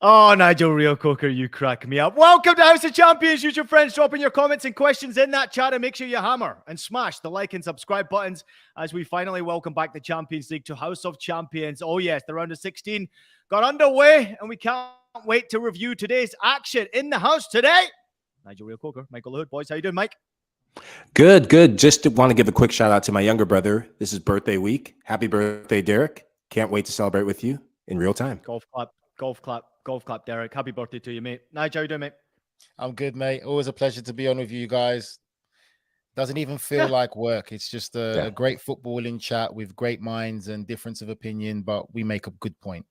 Oh, Nigel Real Coker, you crack me up. Welcome to House of Champions. Use your friends, dropping your comments and questions in that chat, and make sure you hammer and smash the like and subscribe buttons as we finally welcome back the Champions League to House of Champions. Oh yes, the round of 16 got underway, and we can't wait to review today's action in the house today. Nigel Real Coker, Michael Hood, boys. How you doing, Mike? Good. Just want to give a quick shout out to my younger brother. This is birthday week. Happy birthday, Derek. Can't wait to celebrate with you in real time. Golf clap, Derek. Happy birthday to you, mate. Nigel, how you doing, mate? I'm good, mate. Always a pleasure to be on with you guys. Doesn't even feel like work. It's just a great footballing chat with great minds and difference of opinion, but we make a good point.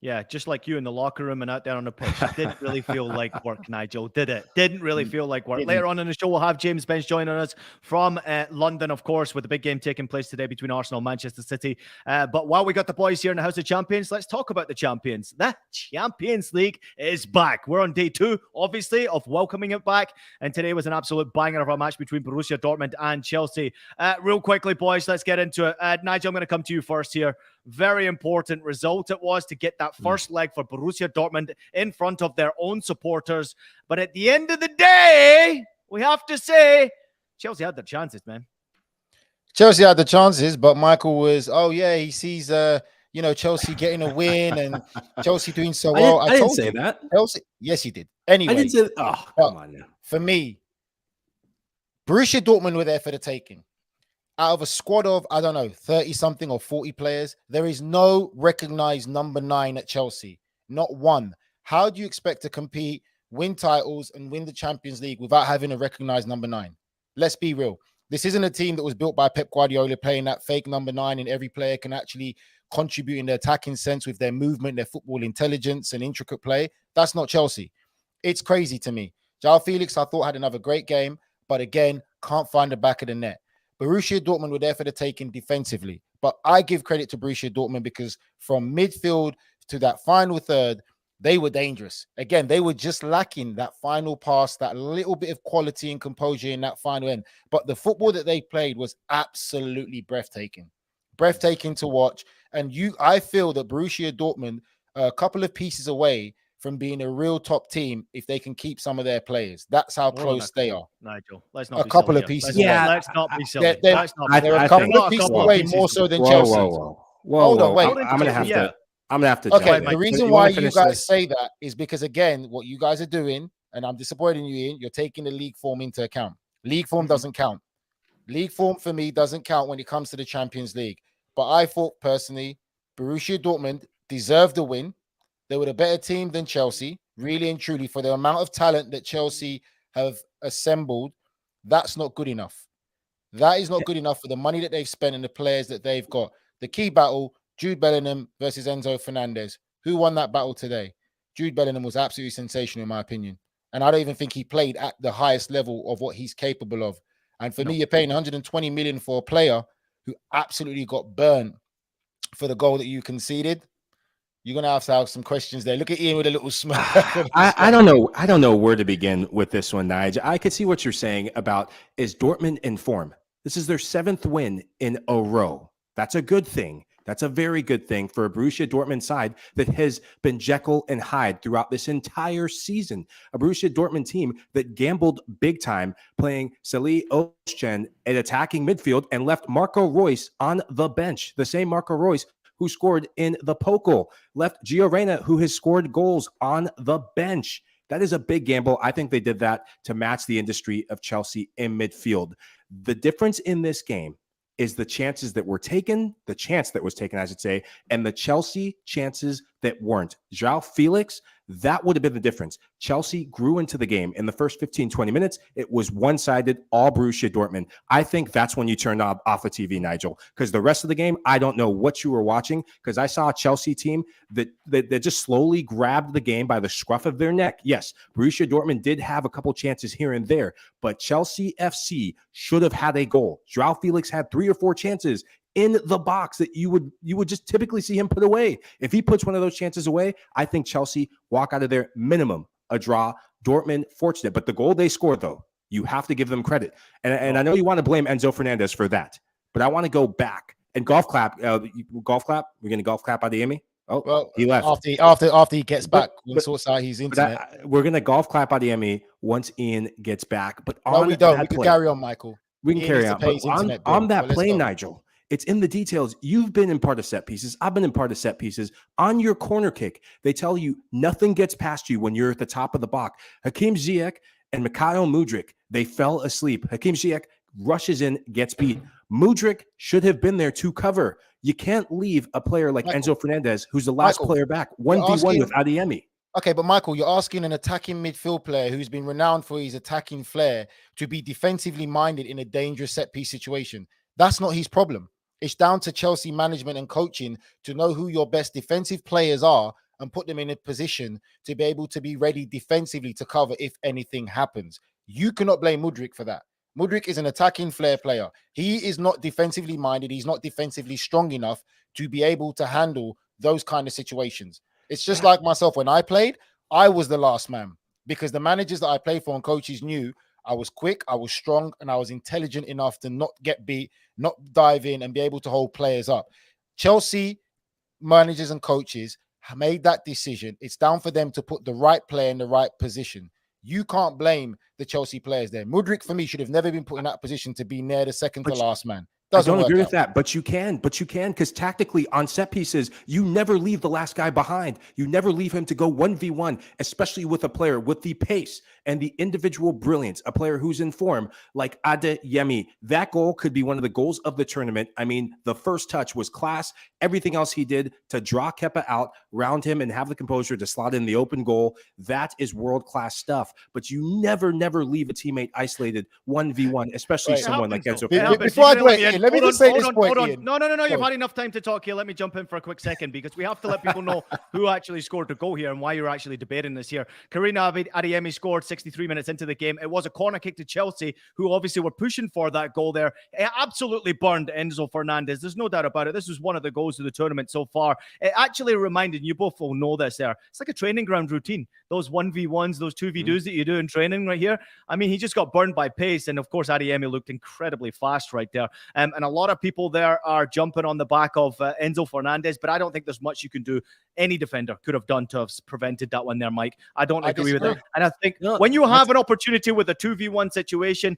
Yeah, just like you in the locker room and out there on the pitch. It didn't really feel like work, Nigel, did it? Didn't really feel like work. Later on in the show, we'll have James Benge joining us from London, of course, with the big game taking place today between Arsenal and Manchester City. But while we got the boys here in the House of Champions, let's talk about the champions. The Champions League is back. We're on day 2, obviously, of welcoming it back. And today was an absolute banger of a match between Borussia Dortmund and Chelsea. Real quickly, boys, let's get into it. Nigel, I'm going to come to you first here. Very important result it was to get that first leg for Borussia Dortmund in front of their own supporters. But at the end of the day, we have to say, Chelsea had their chances, man. Chelsea had the chances, but Michael was, he sees, Chelsea getting a win and Chelsea doing so well. I didn't say that. Chelsea, yes, he did. Anyway, I didn't say, come on now. For me, Borussia Dortmund were there for the taking. Out of a squad of, 30-something or 40 players, there is no recognized number 9 at Chelsea. Not one. How do you expect to compete, win titles, and win the Champions League without having a recognized number 9? Let's be real. This isn't a team that was built by Pep Guardiola playing that fake number 9, and every player can actually contribute in the attacking sense with their movement, their football intelligence, and intricate play. That's not Chelsea. It's crazy to me. João Felix, I thought, had another great game, but again, can't find the back of the net. Borussia Dortmund were there for the taking defensively, but I give credit to Borussia Dortmund because from midfield to that final third, they were dangerous. Again, they were just lacking that final pass, that little bit of quality and composure in that final end. But the football that they played was absolutely breathtaking to watch. And I feel that Borussia Dortmund are a couple of pieces away from being a real top team if they can keep some of their players. That's how close they are. Nigel, let's not a couple of pieces away. Let's not be silly. They're a couple of pieces away more so than Chelsea. Hold on, wait. I'm gonna have to. Okay, the reason why you guys say that is because, again, what you guys are doing, and I'm disappointed in you, Ian, you're taking the league form into account. League form doesn't count. League form for me doesn't count when it comes to the Champions League. But I thought personally, Borussia Dortmund deserved the win. They were a better team than Chelsea, really and truly, for the amount of talent that Chelsea have assembled. That's not good enough. That is not good enough for the money that they've spent and the players that they've got. The key battle, Jude Bellingham versus Enzo Fernandez. Who won that battle today? Jude Bellingham was absolutely sensational, in my opinion. And I don't even think he played at the highest level of what he's capable of. And for me, you're paying 120 million for a player who absolutely got burnt for the goal that you conceded. You're going to have some questions there. Look at Ian with a little smile. I don't know. I don't know where to begin with this one, Nigel. I could see what you're saying about, is Dortmund in form? This is their 7th win in a row. That's a good thing. That's a very good thing for a Borussia Dortmund side that has been Jekyll and Hyde throughout this entire season. A Borussia Dortmund team that gambled big time, playing Salih Özcan at attacking midfield and left Marco Reus on the bench. The same Marco Reus who scored in the Pokal, left Gio Reyna, who has scored goals on the bench. That is a big gamble. I think they did that to match the industry of Chelsea in midfield. The difference in this game is the chances that were taken, the chance that was taken, I should say, and the Chelsea chances that weren't. João Felix, that would have been the difference. Chelsea grew into the game. In the first 15, 20 minutes, it was one-sided, all Borussia Dortmund. I think that's when you turned off the TV, Nigel, because the rest of the game, I don't know what you were watching, because I saw a Chelsea team that just slowly grabbed the game by the scruff of their neck. Yes, Borussia Dortmund did have a couple chances here and there, but Chelsea FC should have had a goal. João Felix had 3 or 4 chances in the box that you would just typically see him put away. If he puts one of those chances away, I think Chelsea walk out of there minimum a draw. Dortmund fortunate, but the goal they scored, though, you have to give them credit. And I know you want to blame Enzo Fernandez for that, but I want to go back and golf clap. We're going to golf clap, Adeyemi? Oh, Well, he left. after he gets back, but- sorts out his But internet. we're gonna golf clap Adiemi once Ian gets back. But No, on we don't. that We can play, carry on, Michael. we can Ian carry needs to on. pay But his on, internet bill. on that But let's play, go. Nigel, it's in the details. You've been in part of set pieces. I've been in part of set pieces. On your corner kick, they tell you nothing gets past you when you're at the top of the box. Hakim Ziyech and Mikhail Mudryk, they fell asleep. Hakim Ziyech rushes in, gets beat. Mudryk should have been there to cover. You can't leave a player like Michael, Enzo Fernandez, who's the last Michael, player back, you're 1v1 asking- with Adiemi. Okay, but Michael, you're asking an attacking midfield player who's been renowned for his attacking flair to be defensively minded in a dangerous set piece situation. That's not his problem. It's down to Chelsea management and coaching to know who your best defensive players are and put them in a position to be able to be ready defensively to cover if anything happens. You cannot blame Mudryk for that. Mudryk is an attacking flair player. He is not defensively minded. He's not defensively strong enough to be able to handle those kind of situations. It's just like myself. When I played, I was the last man because the managers that I played for and coaches knew I was quick, I was strong, and I was intelligent enough to not get beat, not dive in and be able to hold players up. Chelsea managers and coaches made that decision. It's down for them to put the right player in the right position. You can't blame the Chelsea players there. Mudryk, for me, should have never been put in that position to be near the second to last man. I don't agree with that, but you can because tactically on set pieces, you never leave the last guy behind. You never leave him to go 1v1, especially with a player with the pace and the individual brilliance, a player who's in form like Adeyemi. That goal could be one of the goals of the tournament. I mean, the first touch was class. Everything else he did to draw Kepa out, round him, and have the composure to slot in the open goal, that is world-class stuff. But you never leave a teammate isolated 1v1, especially someone like Enzo. Before I do it, let me just say this point, Ian. No. You've had enough time to talk here. Let me jump in for a quick second because we have to let people know who actually scored the goal here and why you're actually debating this here. Karina Adeyemi scored 63 minutes into the game. It was a corner kick to Chelsea, who obviously were pushing for that goal there. It absolutely burned Enzo Fernandez. There's no doubt about it. This was one of the goals of the tournament so far. It actually reminded, you both will know this there, it's like a training ground routine. Those 1v1s, those 2v2s that you do in training right here. I mean, he just got burned by pace. And of course, Adeyemi looked incredibly fast right there. And a lot of people there are jumping on the back of Enzo Fernandez, but I don't think there's much you can do. Any defender could have done to have prevented that one there, Mike. I don't agree with that. And I think when you have an opportunity with a 2v1 situation,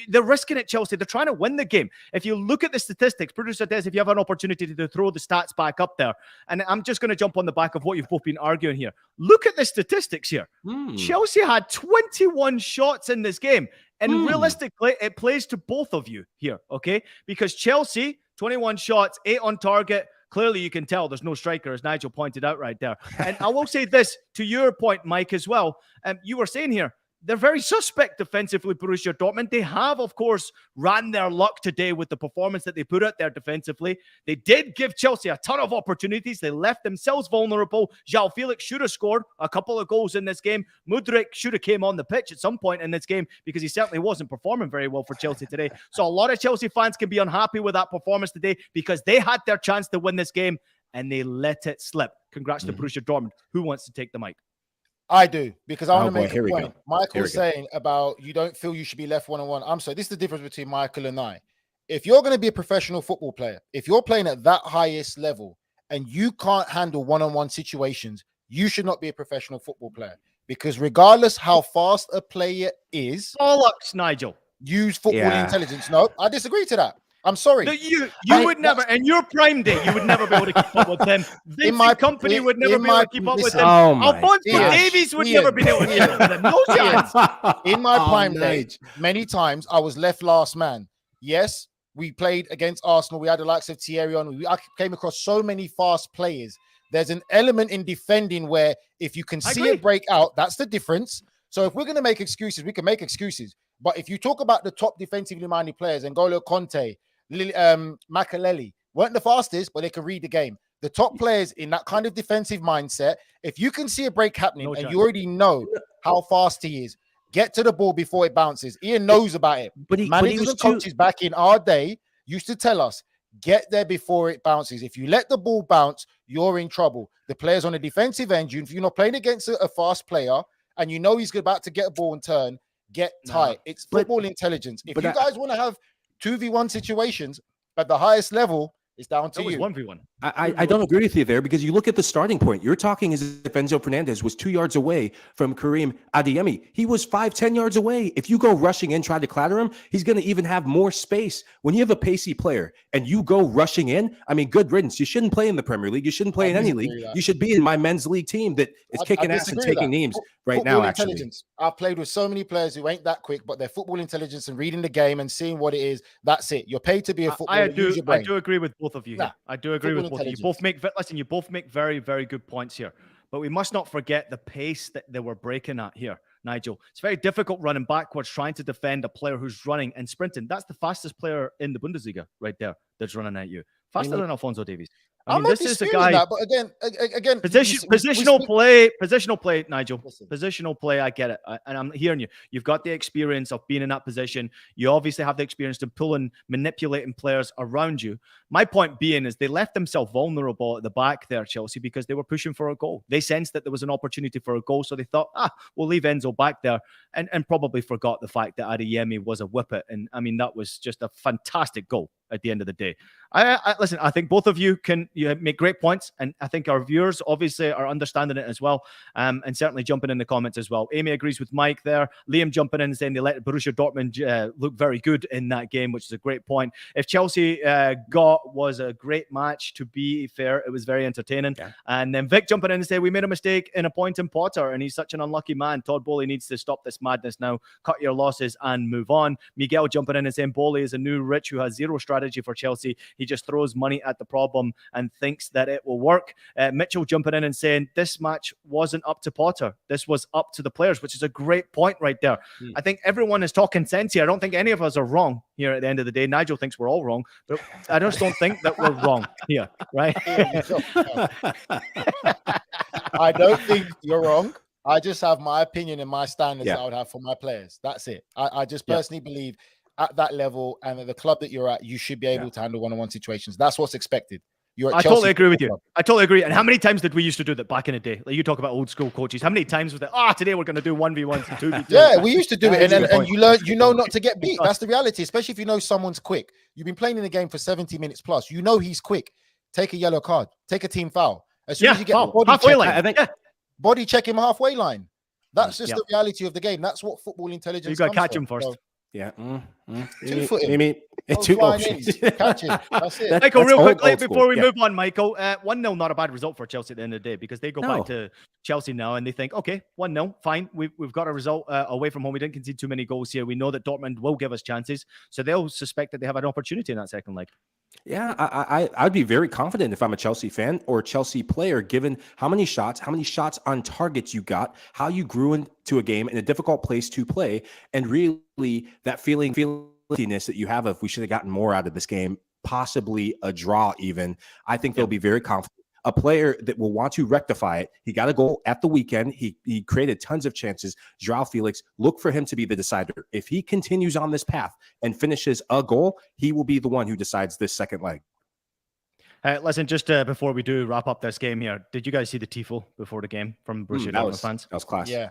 they're risking it, Chelsea. They're trying to win the game. If you look at the statistics, producer Des, if you have an opportunity to throw the stats back up there, and I'm just going to jump on the back of what you've both been arguing here. Look at the statistics here. Chelsea had 21 shots in this game. And realistically, it plays to both of you here, okay? Because Chelsea, 21 shots, 8 on target. Clearly, you can tell there's no striker, as Nigel pointed out right there. And I will say this to your point, Mike, as well. You were saying here, they're very suspect defensively, Borussia Dortmund. They have, of course, ran their luck today with the performance that they put out there defensively. They did give Chelsea a ton of opportunities. They left themselves vulnerable. João Felix should have scored a couple of goals in this game. Mudryk should have came on the pitch at some point in this game because he certainly wasn't performing very well for Chelsea today. So a lot of Chelsea fans can be unhappy with that performance today because they had their chance to win this game and they let it slip. Congrats to Borussia Dortmund. Who wants to take the mic? I do, because I want to make a point. Go. Michael's saying about you don't feel you should be left one-on-one. I'm sorry, this is the difference between Michael and I. If you're going to be a professional football player, if you're playing at that highest level and you can't handle one-on-one situations, you should not be a professional football player. Because regardless how fast a player is, bollocks, Nigel. Use football intelligence. No, I disagree to that. I'm sorry. No, you would never, in your prime day, you would never be able to keep up with them. Vincent Company would never be able to keep up with them. Alphonso Davies would never be able to keep up with them. No chance. In my prime day, many times I was left last man. Yes, we played against Arsenal. We had the likes of Thierry on. I came across so many fast players. There's an element in defending where if you can see it break out, that's the difference. So if we're going to make excuses, we can make excuses. But if you talk about the top defensively minded players, N'Golo Conte, Makelele weren't the fastest, but they could read the game. The top players in that kind of defensive mindset, if you can see a break happening and you already know how fast he is, get to the ball before it bounces. Ian knows about it. Managers and coaches back in our day used to tell us, get there before it bounces. If you let the ball bounce, you're in trouble. The players on the defensive end, if you're not playing against a fast player and you know he's about to get a ball and turn, get tight. It's football intelligence. If you guys want to have 2v1 situations at the highest level, It's down to That was you. 1v1. I don't agree with you there because you look at the starting point. You're talking as if Enzo Fernandez was 2 yards away from Karim Adeyemi. He was 5-10 yards away. If you go rushing in, try to clatter him, he's going to even have more space. When you have a pacey player and you go rushing in, I mean, good riddance. You shouldn't play in the Premier League. You shouldn't play in any league. You should be in my men's league team that is kicking ass and taking names right now, actually. I've played with so many players who ain't that quick, but their football intelligence and reading the game and seeing what it is, that's it. You're paid to be a footballer. I do agree with both of you here. I do agree with both of you. You both make very, very good points here. But we must not forget the pace that they were breaking at here, Nigel. It's very difficult running backwards, trying to defend a player who's running and sprinting. That's the fastest player in the Bundesliga right there that's running at you. Faster than Alphonso Davies. I mean, this is a guy. That, but again, positional play, Nigel. Listen. Positional play. I get it, and I'm hearing you. You've got the experience of being in that position. You obviously have the experience to pull and manipulating players around you. My point being is they left themselves vulnerable at the back there, Chelsea, because they were pushing for a goal. They sensed that there was an opportunity for a goal, so they thought, we'll leave Enzo back there, and probably forgot the fact that Adeyemi was a whippet. And I mean, that was just a fantastic goal at the end of the day. Listen, I think both of you make great points, and I think our viewers obviously are understanding it as well, and certainly jumping in the comments as well. Amy agrees with Mike there. Liam jumping in and saying they let Borussia Dortmund look very good in that game, which is a great point. If Chelsea was a great match, to be fair, it was very entertaining. Yeah. And then Vic jumping in and saying we made a mistake in appointing Potter, and he's such an unlucky man. Todd Bowley needs to stop this madness now. Cut your losses and move on. Miguel jumping in and saying Bowley is a new rich who has zero strategy for Chelsea. He just throws money at the problem and thinks that it will work. Mitchell jumping in and saying this match wasn't up to Potter. This was up to the players, which is a great point right there. I think everyone is talking sense here. I don't think any of us are wrong here at the end of the day. Nigel thinks we're all wrong, but I just don't think that we're wrong here, right? I don't think you're wrong. I just have my opinion and my standards that I would have for my players. That's it. I just personally believe at that level and at the club that you're at, you should be able to handle one-on-one situations. That's what's expected. I totally agree with you. I totally agree. And how many times did we used to do that back in the day? Like you talk about old school coaches. How many times was it? Today we're going to do 1v1s and 2v2s. Yeah, we used to do it. And you learn, not to get beat. That's the reality, especially if you know someone's quick. You've been playing in the game for 70 minutes plus. You know he's quick. Take a yellow card. Take a team foul. As soon as you get the body halfway check, line. I think body check him halfway line. That's just the reality of the game. That's what football intelligence. You got to catch him first. So, yeah. 2-footing. Maybe two catch it. That's it. Michael, real quickly before we move on, Michael, 1-0, not a bad result for Chelsea at the end of the day because they go back to Chelsea now and they think, okay, 1-0, fine. We've got a result away from home. We didn't concede too many goals here. We know that Dortmund will give us chances. So they'll suspect that they have an opportunity in that second leg. Yeah, I'd be very confident if I'm a Chelsea fan or a Chelsea player, given how many shots on targets you got, how you grew into a game in a difficult place to play, and really that feeliness that you have of we should have gotten more out of this game, possibly a draw even. I think they'll be very confident. A player that will want to rectify it. He got a goal at the weekend. He created tons of chances. Joao Felix, look for him to be the decider. If he continues on this path and finishes a goal, he will be the one who decides this second leg. Listen, just before we do wrap up this game here, did you guys see the tifo before the game from Borussia Dortmund fans? That was class. Yeah.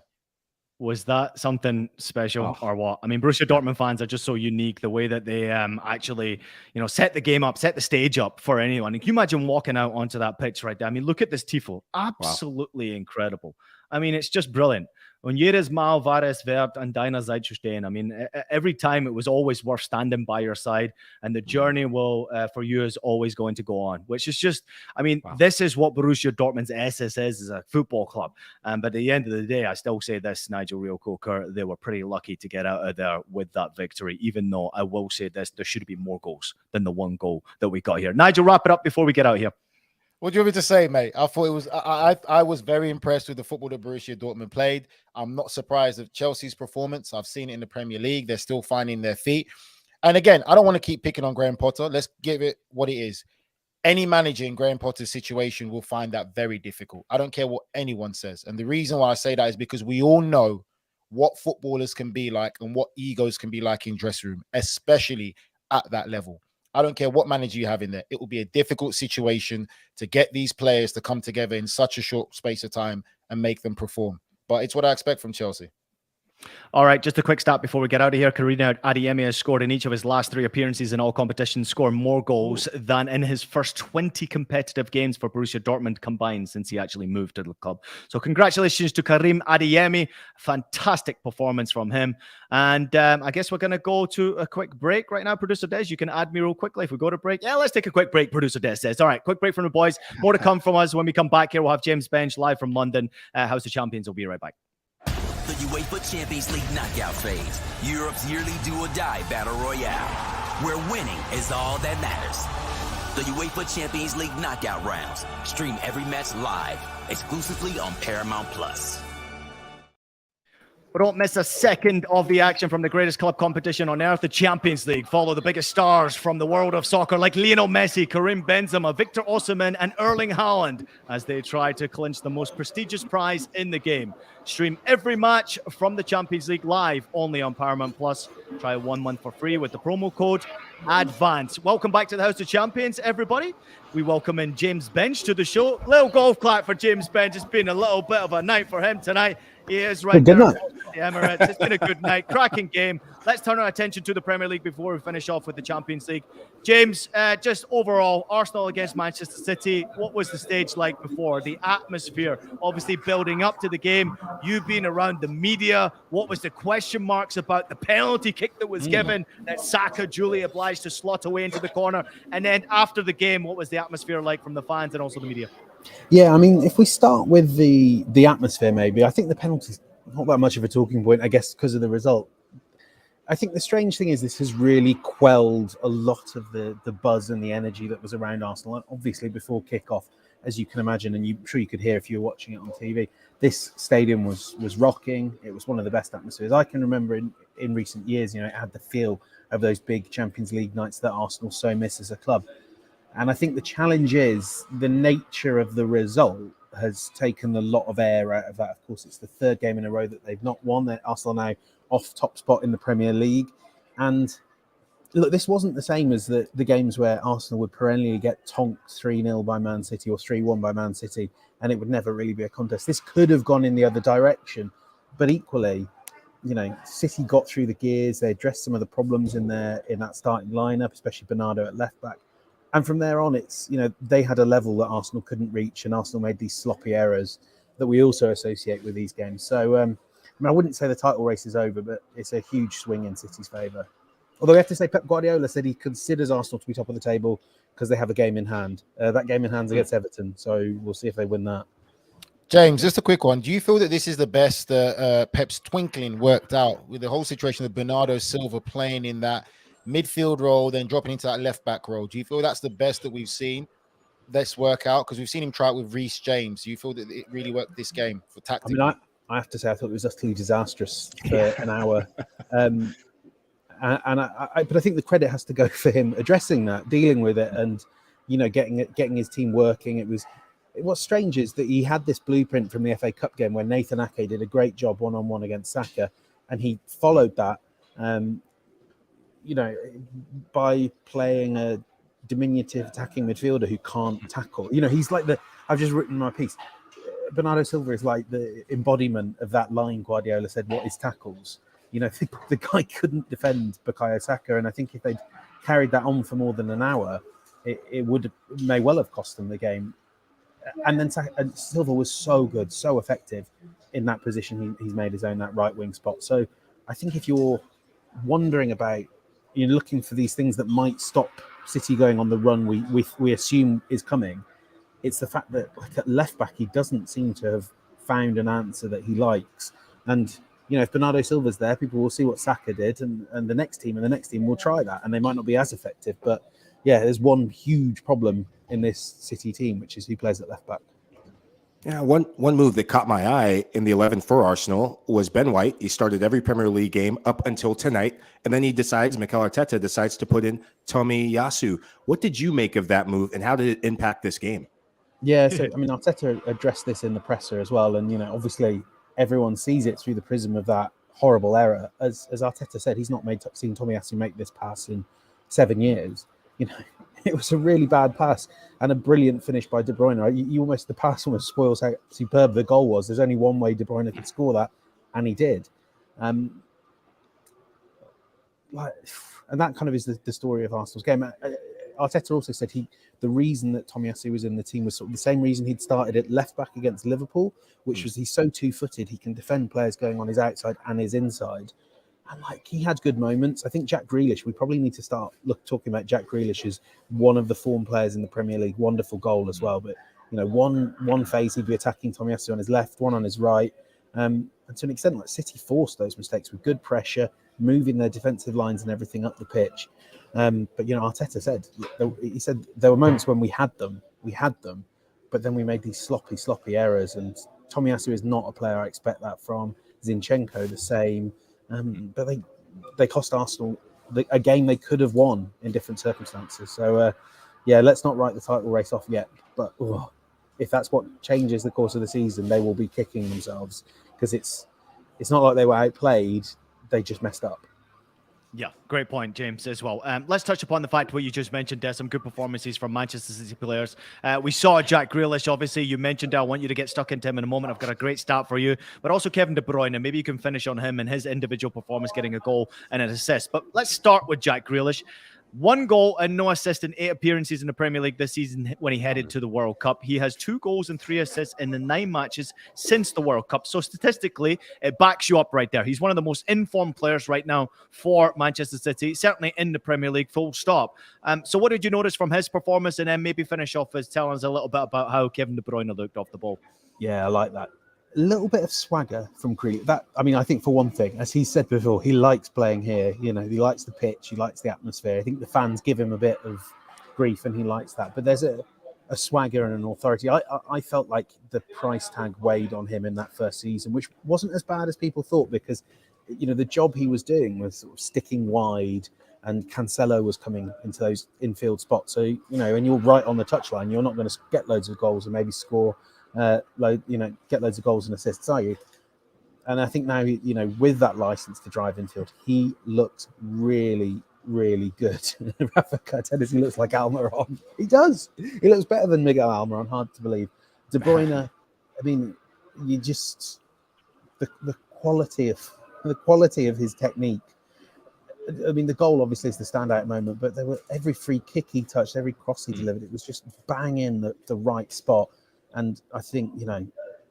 Was that something special or what? I mean, Borussia Dortmund fans are just so unique. The way that they actually, set the game up, set the stage up for anyone. Can you imagine walking out onto that pitch right there? I mean, look at this tifo. Absolutely incredible. I mean, it's just brilliant. Und jedes Mal war es wert, an deiner Seite zu stehen. I mean, every time it was always worth standing by your side, and the journey will, for you, is always going to go on, which is just, I mean, this is what Borussia Dortmund's essence is as a football club. But at the end of the day, I still say this, Nigel Real Coker, they were pretty lucky to get out of there with that victory, even though I will say this, there should be more goals than the one goal that we got here. Nigel, wrap it up before we get out here. What do you want me to say, mate? I thought it was. I was very impressed with the football that Borussia Dortmund played. I'm not surprised at Chelsea's performance. I've seen it in the Premier League. They're still finding their feet. And again, I don't want to keep picking on Graham Potter. Let's give it what it is. Any manager in Graham Potter's situation will find that very difficult. I don't care what anyone says. And the reason why I say that is because we all know what footballers can be like and what egos can be like in dressing room, especially at that level. I don't care what manager you have in there. It will be a difficult situation to get these players to come together in such a short space of time and make them perform. But it's what I expect from Chelsea. All right, just a quick stat before we get out of here. Karina Adeyemi has scored in each of his last 3 appearances in all competitions, scored more goals than in his first 20 competitive games for Borussia Dortmund combined since he actually moved to the club. So congratulations to Karim Adeyemi. Fantastic performance from him. And I guess we're going to go to a quick break right now. Producer Des, you can add me real quickly if we go to break. Yeah, let's take a quick break, Producer Des says. All right, quick break from the boys. More to come from us. When we come back here, we'll have James Benge live from London. House of Champions will be right back. The UEFA Champions League knockout phase, Europe's yearly do-or-die battle royale, where winning is all that matters. The UEFA Champions League knockout rounds. Stream every match live, exclusively on Paramount+. But don't miss a second of the action from the greatest club competition on earth, the Champions League. Follow the biggest stars from the world of soccer like Lionel Messi, Karim Benzema, Victor Osimhen, and Erling Haaland as they try to clinch the most prestigious prize in the game. Stream every match from the Champions League live only on Paramount+. Try 1 month for free with the promo code ADVANCE. Welcome back to the House of Champions, everybody. We welcome in James Benge to the show. Little golf clap for James Benge. It's been a little bit of a night for him tonight. He is right there at the Emirates. It's been a good night. Cracking game. Let's turn our attention to the Premier League before we finish off with the Champions League. James, just overall, Arsenal against Manchester City, what was the stage like before? The atmosphere, obviously building up to the game. You being around the media, what was the question marks about the penalty kick that was given that Saka duly obliged to slot away into the corner? And then after the game, what was the atmosphere like from the fans and also the media? Yeah, I mean, if we start with the atmosphere, maybe, I think the penalty's not that much of a talking point, I guess, because of the result. I think the strange thing is this has really quelled a lot of the buzz and the energy that was around Arsenal. And obviously, before kickoff, as you can imagine, and I'm sure you could hear if you were watching it on TV, this stadium was rocking. It was one of the best atmospheres I can remember in recent years. You know, it had the feel of those big Champions League nights that Arsenal so miss as a club. And I think the challenge is the nature of the result has taken a lot of air out of that. Of course, it's the 3rd game in a row that they've not won. Arsenal now off top spot in the Premier League. And look, this wasn't the same as the games where Arsenal would perennially get tonked 3-0 by Man City or 3-1 by Man City, and it would never really be a contest. This could have gone in the other direction, but equally, you know, City got through the gears. They addressed some of the problems in that starting lineup, especially Bernardo at left back. And from there on, it's, you know, they had a level that Arsenal couldn't reach, and Arsenal made these sloppy errors that we also associate with these games. So, I mean, I wouldn't say the title race is over, but it's a huge swing in City's favour. Although we have to say Pep Guardiola said he considers Arsenal to be top of the table because they have a game in hand. That game in hand is against Everton, so we'll see if they win that. James, just a quick one. Do you feel that this is the best Pep's twinkling worked out with the whole situation of Bernardo Silva playing in that midfield role, then dropping into that left back role? Do you feel that's the best that we've seen this work out? Because we've seen him try it with Reece James. Do you feel that it really worked this game for tactics? I mean, I have to say, I thought it was utterly disastrous for an hour. But I think the credit has to go for him addressing that, dealing with it, and, you know, getting his team working. What's strange is that he had this blueprint from the FA Cup game where Nathan Ake did a great job one-on-one against Saka, and he followed that, you know, by playing a diminutive attacking midfielder who can't tackle. You know, he's like I've just written my piece. Bernardo Silva is like the embodiment of that line Guardiola said, what is tackles? You know, the guy couldn't defend Bukayo Saka, and I think if they'd carried that on for more than an hour, it may well have cost them the game. And then Silva was so good, so effective in that position. He's made his own that right wing spot. So I think if you're wondering about, you're looking for these things that might stop City going on the run we assume is coming, it's the fact that, like, at left back, he doesn't seem to have found an answer that he likes. And, you know, if Bernardo Silva's there, people will see what Saka did, and the next team will try that, and they might not be as effective. But yeah, there's one huge problem in this City team, which is who plays at left back. Yeah, one move that caught my eye in the 11 for Arsenal was Ben White. He started every Premier League game up until tonight, and then Mikel Arteta decides to put in Tomiyasu. What did you make of that move, and how did it impact this game? Yeah, so I mean, Arteta addressed this in the presser as well, and, you know, obviously everyone sees it through the prism of that horrible error. As Arteta said, he's not seen Tomiyasu make this pass in 7 years. You know, it was a really bad pass and a brilliant finish by De Bruyne. The pass almost spoils how superb the goal was. There's only one way De Bruyne could score that, and he did. Like, and that kind of is the story of Arsenal's game. Arteta also said the reason that Tomiyasu was in the team was sort of the same reason he'd started at left back against Liverpool, which was he's so two-footed, he can defend players going on his outside and his inside. And like, he had good moments. I think Jack Grealish, we probably need to start talking about Jack Grealish as one of the form players in the Premier League. Wonderful goal as well. But, you know, one phase he'd be attacking Tomiyasu on his left, one on his right. And to an extent, like, City forced those mistakes with good pressure, moving their defensive lines and everything up the pitch. But, you know, Arteta said, he said there were moments when we had them, but then we made these sloppy errors. And Tomiyasu is not a player I expect that from. Zinchenko, the same. But they cost Arsenal a game they could have won in different circumstances. So, let's not write the title race off yet. But if that's what changes the course of the season, they will be kicking themselves, because it's not like they were outplayed. They just messed up. Yeah, great point, James, as well. Let's touch upon the fact what you just mentioned. There's some good performances from Manchester City players. We saw Jack Grealish, obviously. You mentioned I want you to get stuck into him in a moment. I've got a great start for you. But also Kevin De Bruyne. Maybe you can finish on him and his individual performance, getting a goal and an assist. But let's start with Jack Grealish. 1 goal and no assist in 8 appearances in the Premier League this season when he headed to the World Cup. He has 2 goals and 3 assists in the 9 matches since the World Cup. So statistically, it backs you up right there. He's one of the most informed players right now for Manchester City, certainly in the Premier League, full stop. So what did you notice from his performance? And then maybe finish off as telling us a little bit about how Kevin De Bruyne looked off the ball. Yeah, I like that. A little bit of swagger from Grealish. I think for one thing, as he said before, he likes playing here. You know, he likes the pitch, he likes the atmosphere. I think the fans give him a bit of grief, and he likes that. But there's a swagger and an authority. I felt like the price tag weighed on him in that first season, which wasn't as bad as people thought, because, you know, the job he was doing was sort of sticking wide, and Cancelo was coming into those infield spots. So, you know, and you're right on the touchline, you're not going to get loads of goals and maybe score. Get loads of goals and assists, are you? And I think now, you know, with that license to drive infield, he looks really, really good. Rafa says he looks like Almiron. He does. He looks better than Miguel Almiron. Hard to believe. De Bruyne. I mean, you just the quality of his technique. I mean, the goal obviously is the standout moment, but there were every free kick he touched, every cross he delivered, it was just bang in the right spot. And I think, you know,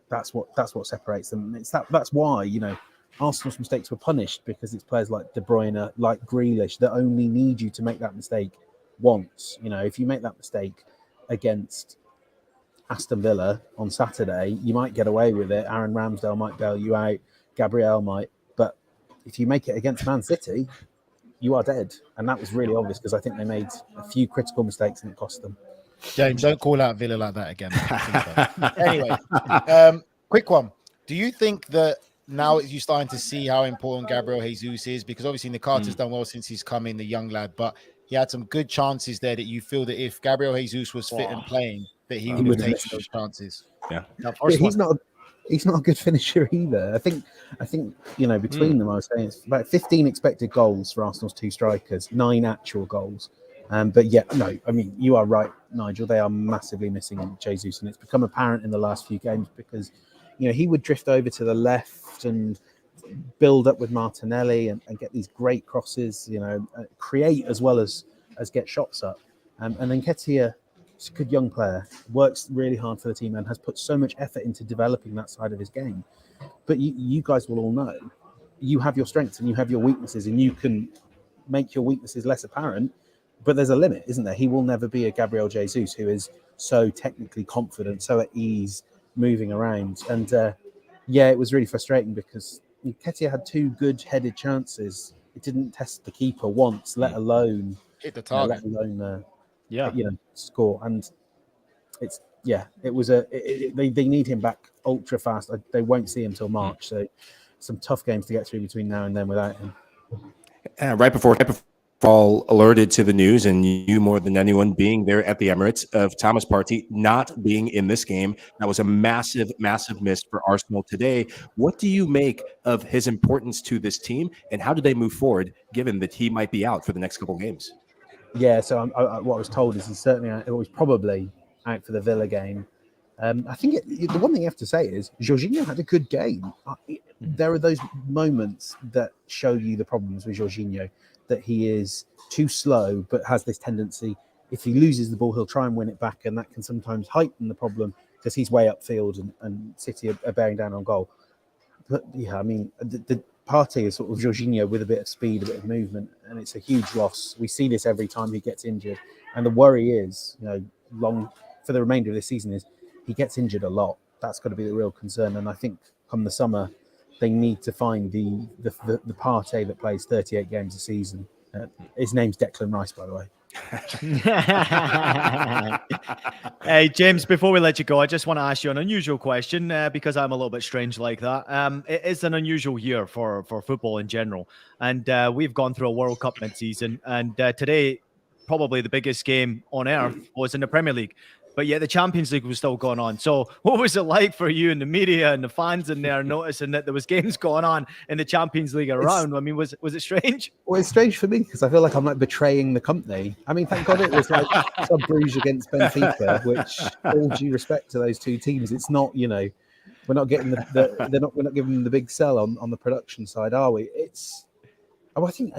that's what separates them. That's why, you know, Arsenal's mistakes were punished, because it's players like De Bruyne, like Grealish, that only need you to make that mistake once. You know, if you make that mistake against Aston Villa on Saturday, you might get away with it. Aaron Ramsdale might bail you out. Gabriel might. But if you make it against Man City, you are dead. And that was really obvious, because I think they made a few critical mistakes and it cost them. James, don't call out Villa like that again. Anyway, quick one. Do you think that now you're starting to see how important Gabriel Jesus is? Because obviously Nakata's done well since he's come in, the young lad, but he had some good chances there that you feel that if Gabriel Jesus was fit and playing, that he would have taken those chances. Yeah. He's not a good finisher either. I think you know, between them, I was saying it's about 15 expected goals for Arsenal's 2 strikers, 9 actual goals. But yeah, no, I mean, you are right, Nigel. They are massively missing Jesus, and it's become apparent in the last few games, because, you know, he would drift over to the left and build up with Martinelli and get these great crosses, you know, create as well as get shots up. And then Nketiah, he's a good young player, works really hard for the team and has put so much effort into developing that side of his game. But you guys will all know, you have your strengths and you have your weaknesses, and you can make your weaknesses less apparent. But there's a limit, isn't there? He will never be a Gabriel Jesus, who is so technically confident, so at ease, moving around. And it was really frustrating, because Nketiah had 2 good headed chances. It didn't test the keeper once, let alone hit the target, score. And it was they need him back ultra fast. They won't see him till March, so some tough games to get through between now and then without him. Right before all alerted to the news, and you more than anyone being there at the Emirates, of Thomas Partey not being in this game. That was a massive miss for Arsenal today. What do you make of his importance to this team, and how do they move forward, given that he might be out for the next couple of games? Yeah, so what I was told is he's probably out for the Villa game. I think the one thing you have to say is Jorginho had a good game. there are those moments that show you the problems with Jorginho, that he is too slow, but has this tendency, if he loses the ball, he'll try and win it back, and that can sometimes heighten the problem because he's way upfield and City are bearing down on goal. But yeah, I mean, the Partey is sort of Jorginho with a bit of speed, a bit of movement, and it's a huge loss. We see this every time he gets injured, and the worry is, long for the remainder of the season, is he gets injured a lot. That's got to be the real concern, and I think come the summer, they need to find the Partey that plays 38 games a season. His name's Declan Rice, by the way. Hey, James, before we let you go, I just want to ask you an unusual question because I'm a little bit strange like that. It is an unusual year for football in general. And we've gone through a World Cup mid-season. And today, probably the biggest game on earth was in the Premier League. But yet the Champions League was still going on. So what was it like for you and the media and the fans in there noticing that there was games going on in the Champions League around? I mean, was it strange? Well, it's strange for me because I feel like I'm like betraying the company. I mean, thank God it was like Club Brugge against Benfica, which, all due respect to those two teams, it's not, we're not getting we're not giving them the big sell on the production side, are we? I think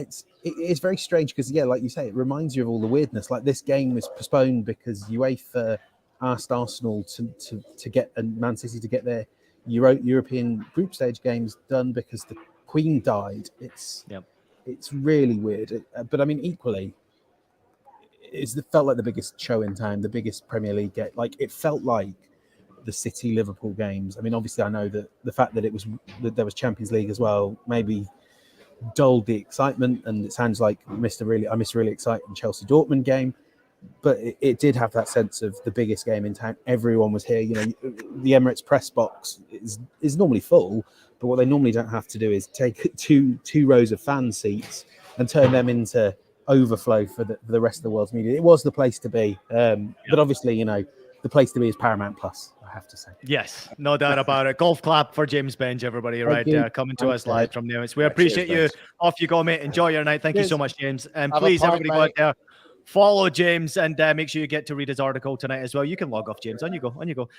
it's very strange because, yeah, like you say, it reminds you of all the weirdness. Like this game was postponed because UEFA asked Arsenal to get and Man City to get their European group stage games done because the Queen died. It's really weird. But I mean, equally, it felt like the biggest show in town, the biggest Premier League game. Like it felt like the City Liverpool games. I mean, obviously, I know that the fact that there was Champions League as well maybe dulled the excitement, and it sounds like I missed a really exciting Chelsea Dortmund game, but it did have that sense of the biggest game in town. Everyone was here. The Emirates press box is normally full, but what they normally don't have to do is take two rows of fan seats and turn them into overflow for the rest of the world's media. It was the place to be, but obviously, the place to be is Paramount Plus, I have to say. Yes, no doubt about it. Golf clap for James Benge, everybody, right there, coming to us live from the Emirates. We appreciate you. Off you go, mate. Enjoy your night. Thank you so much, James. And please, everybody, go out there, follow James, and make sure you get to read his article tonight as well. You can log off, James. On you go.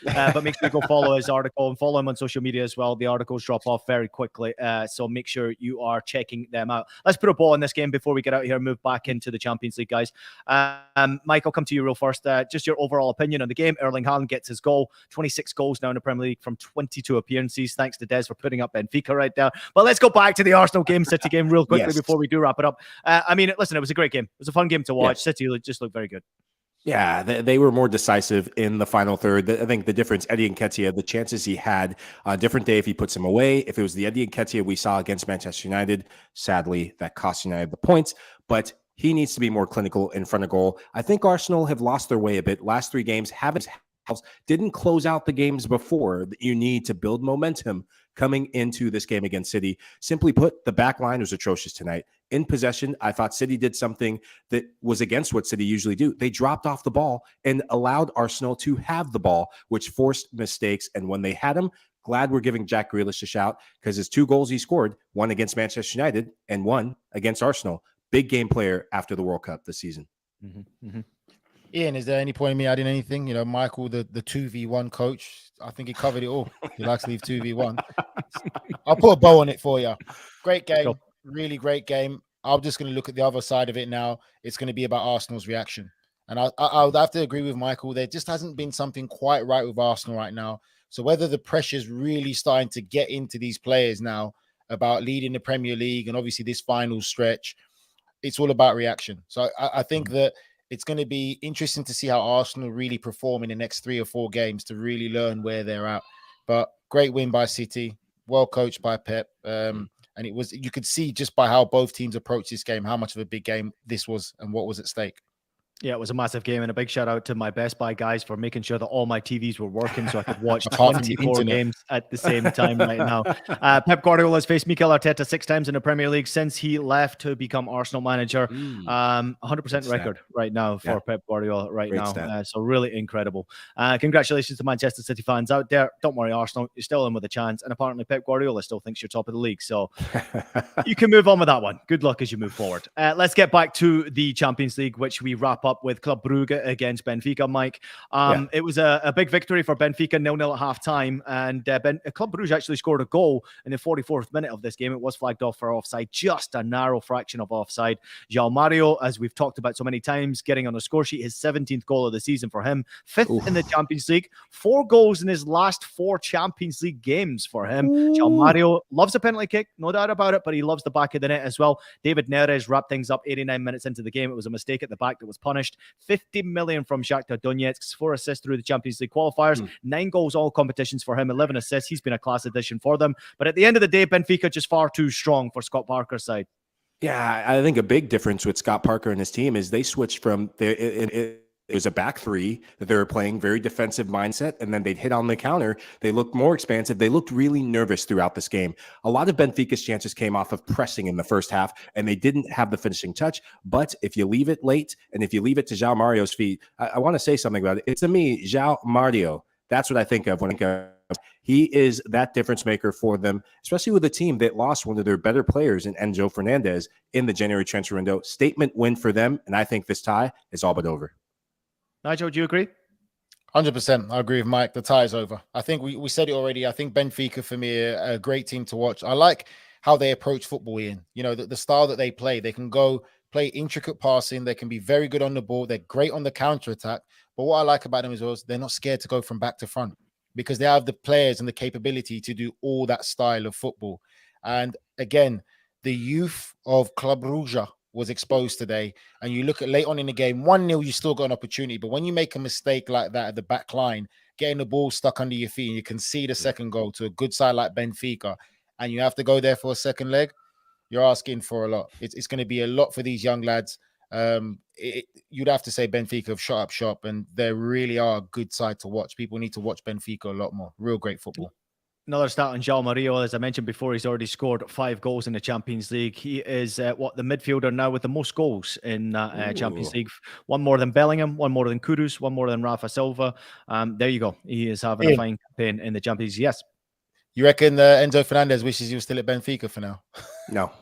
But make sure you go follow his article and follow him on social media as well. The articles drop off very quickly, so make sure you are checking them out. Let's put a ball in this game before we get out here and move back into the Champions League, guys. Mike, I'll come to you real first. Just your overall opinion on the game. Erling Haaland gets his goal. 26 goals now in the Premier League from 22 appearances. Thanks to Des for putting up Benfica right there. But let's go back to the Arsenal game, City game, real quickly before we do wrap it up. I mean, listen, it was a great game. It was a fun game to watch. City just looked very good. Yeah, they were more decisive in the final third. I think the difference, Eddie Nketiah, the chances he had, a different day if he puts him away. If it was the Eddie Nketiah we saw against Manchester United, sadly, that cost United the points. But he needs to be more clinical in front of goal. I think Arsenal have lost their way a bit. Last three games didn't close out the games before. You need to build momentum coming into this game against City. Simply put, the back line was atrocious tonight. In possession, I thought City did something that was against what City usually do. They dropped off the ball and allowed Arsenal to have the ball, which forced mistakes. And when they had them, glad we're giving Jack Grealish a shout because his 2 goals he scored, one against Manchester United and one against Arsenal. Big game player after the World Cup this season. Ian, is there any point in me adding anything? Michael, the 2v1 coach, I think he covered it all. He likes to leave 2v1. I'll put a bow on it for you. Great game. Cool. Really great game. I'm just going to look at the other side of it now. It's going to be about Arsenal's reaction. And I would have to agree with Michael. There just hasn't been something quite right with Arsenal right now. So whether the pressure's really starting to get into these players now about leading the Premier League and obviously this final stretch, it's all about reaction. So I think that it's going to be interesting to see how Arsenal really perform in the next 3 or 4 games to really learn where they're at. But great win by City, well coached by Pep. And you could see just by how both teams approached this game, how much of a big game this was and what was at stake. Yeah, it was a massive game, and a big shout out to my Best Buy guys for making sure that all my TVs were working so I could watch 24 games at the same time right now. Pep Guardiola has faced Mikel Arteta 6 times in the Premier League since he left to become Arsenal manager. 100% record right now for Pep Guardiola right now. So really incredible. Congratulations to Manchester City fans out there. Don't worry, Arsenal, you're still in with a chance. And apparently Pep Guardiola still thinks you're top of the league. So you can move on with that one. Good luck as you move forward. Let's get back to the Champions League, which we wrap up up with Club Brugge against Benfica, Mike. Yeah. It was a big victory for Benfica, 0-0 at half-time, and Club Brugge actually scored a goal in the 44th minute of this game. It was flagged off for offside, just a narrow fraction of offside. João Mario, as we've talked about so many times, getting on the score sheet, his 17th goal of the season for him, 5th in the Champions League, 4 goals in his last 4 Champions League games for him. João Mario loves a penalty kick, no doubt about it, but he loves the back of the net as well. David Neres wrapped things up 89 minutes into the game. It was a mistake at the back that was punished. 50 million from Shakhtar Donetsk, 4 assists through the Champions League qualifiers, 9 goals all competitions for him, 11 assists. He's been a class addition for them. But at the end of the day, Benfica just far too strong for Scott Parker's side. Yeah, I think a big difference with Scott Parker and his team is they switched from it was a back three that they were playing, very defensive mindset, and then they'd hit on the counter. They looked more expansive. They looked really nervous throughout this game. A lot of Benfica's chances came off of pressing in the first half, and they didn't have the finishing touch. But if you leave it late, and if you leave it to João Mario's feet, I want to say something about it. It's to me, João Mario. That's what I think of when I think of. He is that difference maker for them, especially with a team that lost one of their better players in Enzo Fernandez in the January transfer window. Statement win for them, and I think this tie is all but over. Nigel, do you agree? 100%. I agree with Mike. The tie is over. I think we said it already. I think Benfica, for me, a great team to watch. I like how they approach football, Ian. You know, the style that they play. They can go play intricate passing. They can be very good on the ball. They're great on the counter-attack. But what I like about them as well is they're not scared to go from back to front because they have the players and the capability to do all that style of football. And again, the youth of Club Brugge was exposed today, and you look at late on in the game, 1-0, you still got an opportunity. But when you make a mistake like that at the back line, getting the ball stuck under your feet, and you can see the second goal to a good side like Benfica, and you have to go there for a second leg, you're asking for a lot. It's going to be a lot for these young lads. You'd have to say Benfica have shut up shop, and they really are a good side to watch. People need to watch Benfica a lot more. Real great football. Another start on João Mario. As I mentioned before, he's already scored 5 goals in the Champions League. He is the midfielder now with the most goals in Champions League. 1 more than Bellingham, 1 more than Kudus, 1 more than Rafa Silva. There you go. He is having a fine campaign in the Champions League. Yes. You reckon Enzo Fernandez wishes he was still at Benfica for now? No.